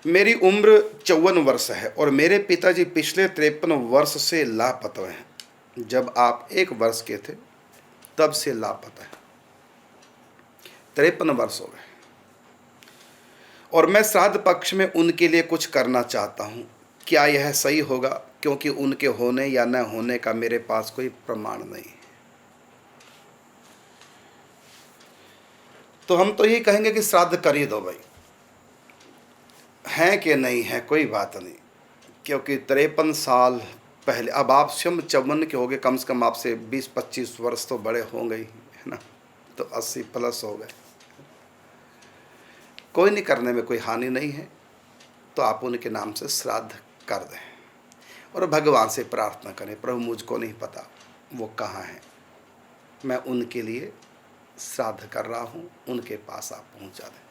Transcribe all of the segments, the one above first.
मेरी उम्र 54 वर्ष है और मेरे पिताजी पिछले 53 वर्ष से लापता हैं। जब आप 1 वर्ष के थे तब से लापता हैं। 53 वर्ष हो गए और मैं श्राद्ध पक्ष में उनके लिए कुछ करना चाहता हूँ। क्या यह सही होगा? क्योंकि उनके होने या न होने का मेरे पास कोई प्रमाण नहीं है। तो हम तो यही कहेंगे कि श्राद्ध कर ही दो भाई, हैं कि नहीं है कोई बात नहीं, क्योंकि 53 साल पहले, अब आप स्वयं 54 के हो गए, कम से कम आपसे 20-25 वर्ष तो बड़े होंगे ही, है ना? तो 80 प्लस हो गए। कोई नहीं, करने में कोई हानि नहीं है। तो आप उनके नाम से श्राद्ध कर दें और भगवान से प्रार्थना करें, प्रभु मुझको नहीं पता वो कहाँ हैं, मैं उनके लिए श्राद्ध कर रहा हूँ, उनके पास आप पहुँचा दें।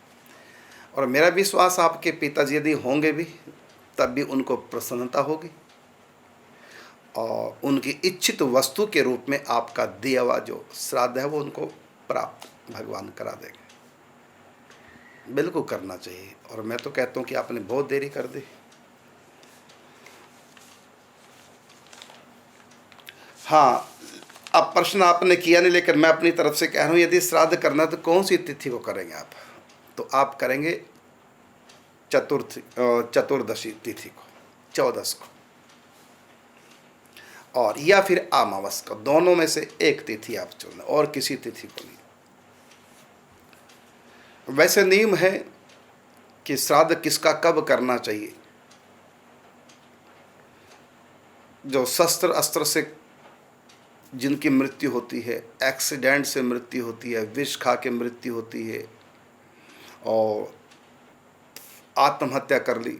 और मेरा विश्वास आपके पिताजी यदि होंगे भी तब भी उनको प्रसन्नता होगी और उनकी इच्छित वस्तु के रूप में आपका दिया हुआ जो श्राद्ध है वो उनको प्राप्त भगवान करा देंगे। बिल्कुल करना चाहिए। और मैं तो कहता हूँ कि आपने बहुत देरी कर दी। हाँ, अब प्रश्न आपने किया नहीं, लेकिन मैं अपनी तरफ से कह रहा हूँ, यदि श्राद्ध करना तो कौन सी तिथि को करेंगे आप? तो आप करेंगे चतुर्दशी तिथि को, 14 को, और या फिर अमावस को। दोनों में से एक तिथि आप चुनें और किसी तिथि को नहीं। वैसे नियम है कि श्राद्ध किसका कब करना चाहिए। जो शस्त्र अस्त्र से जिनकी मृत्यु होती है, एक्सीडेंट से मृत्यु होती है, विष खा के मृत्यु होती है, और आत्महत्या कर ली,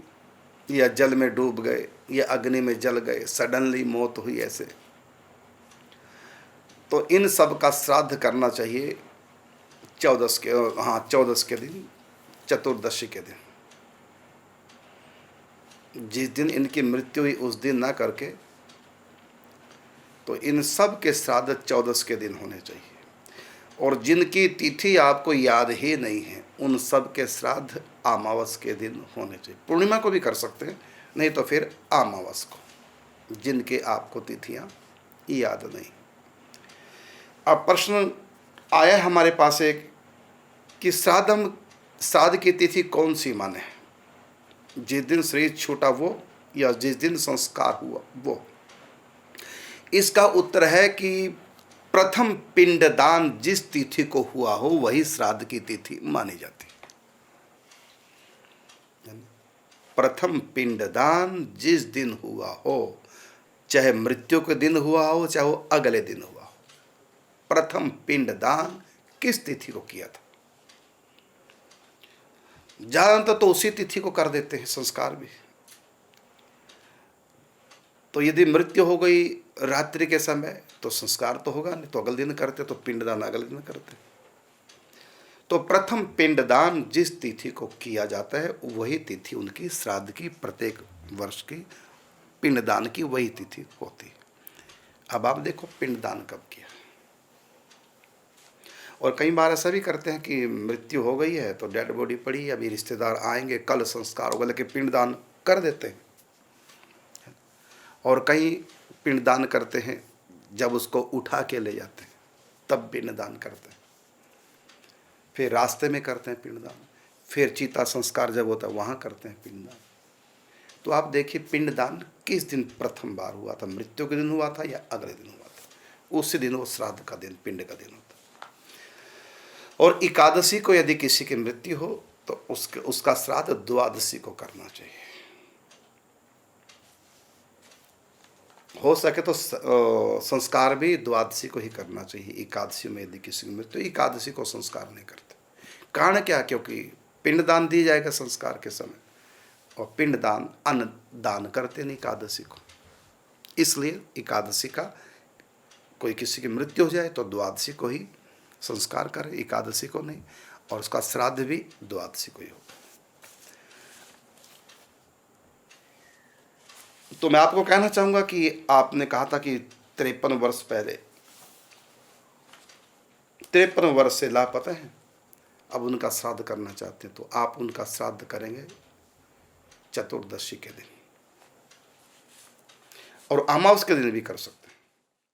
या जल में डूब गए, या अग्नि में जल गए, सडनली मौत हुई, ऐसे, तो इन सब का श्राद्ध करना चाहिए 14 के दिन, चतुर्दशी के दिन। जिस दिन इनकी मृत्यु हुई उस दिन ना करके, तो इन सब के श्राद्ध 14 के दिन होने चाहिए। और जिनकी तिथि आपको याद ही नहीं है उन सब के श्राद्ध अमावस के दिन होने चाहिए। पूर्णिमा को भी कर सकते हैं, नहीं तो फिर अमावस को, जिनके आपको तिथियां याद नहीं। अब प्रश्न आया हमारे पास एक कि श्राद्ध की तिथि कौन सी माने, जिस दिन शरीर छूटा वो या जिस दिन संस्कार हुआ वो? इसका उत्तर है कि प्रथम पिंडदान जिस तिथि को हुआ हो वही श्राद्ध की तिथि मानी जाती है। प्रथम पिंडदान जिस दिन हुआ हो, चाहे मृत्यु के दिन हुआ हो चाहे वो अगले दिन हुआ हो, प्रथम पिंडदान किस तिथि को किया था। ज्यादातर तो उसी तिथि को कर देते हैं संस्कार भी। तो यदि मृत्यु हो गई रात्रि के समय तो संस्कार तो होगा नहीं, तो अगले दिन करते, तो पिंडदान अगले दिन करते। तो प्रथम पिंडदान जिस तिथि को किया जाता है वही तिथि उनकी श्राद्ध की, प्रत्येक वर्ष की पिंडदान की वही तिथि होती है। अब आप देखो पिंडदान कब किया। और कई बार ऐसा भी करते हैं कि मृत्यु हो गई है तो डेड बॉडी पड़ी, अभी रिश्तेदार आएंगे, कल संस्कार होगा, लेकिन पिंडदान कर देते हैं। और कई पिंडदान करते हैं जब उसको उठा के ले जाते हैं तब पिंडदान करते हैं, फिर रास्ते में करते हैं पिंडदान, फिर चिता संस्कार जब होता है वहाँ करते हैं पिंडदान। तो आप देखिए पिंडदान किस दिन प्रथम बार हुआ था, मृत्यु के दिन हुआ था या अगले दिन हुआ था, उसी दिन वो श्राद्ध का दिन, पिंड का दिन होता। और एकादशी को यदि किसी की मृत्यु हो तो उसका श्राद्ध द्वादशी को करना चाहिए। हो सके तो संस्कार भी द्वादशी को ही करना चाहिए। एकादशी में यदि किसी की मृत्यु, एकादशी को संस्कार नहीं करते। कारण क्या? क्योंकि पिंडदान दी जाएगा संस्कार के समय, और पिंडदान अन्न दान करते नहीं एकादशी को, इसलिए एकादशी का कोई किसी की मृत्यु हो जाए तो द्वादशी को ही संस्कार करे, एकादशी को नहीं, और उसका श्राद्ध भी द्वादशी को ही होगा। तो मैं आपको कहना चाहूँगा कि आपने कहा था कि 53 वर्ष पहले, 53 वर्ष से लापता हैं, अब उनका श्राद्ध करना चाहते हैं, तो आप उनका श्राद्ध करेंगे चतुर्दशी के दिन, और अमावस के दिन भी कर सकते हैं।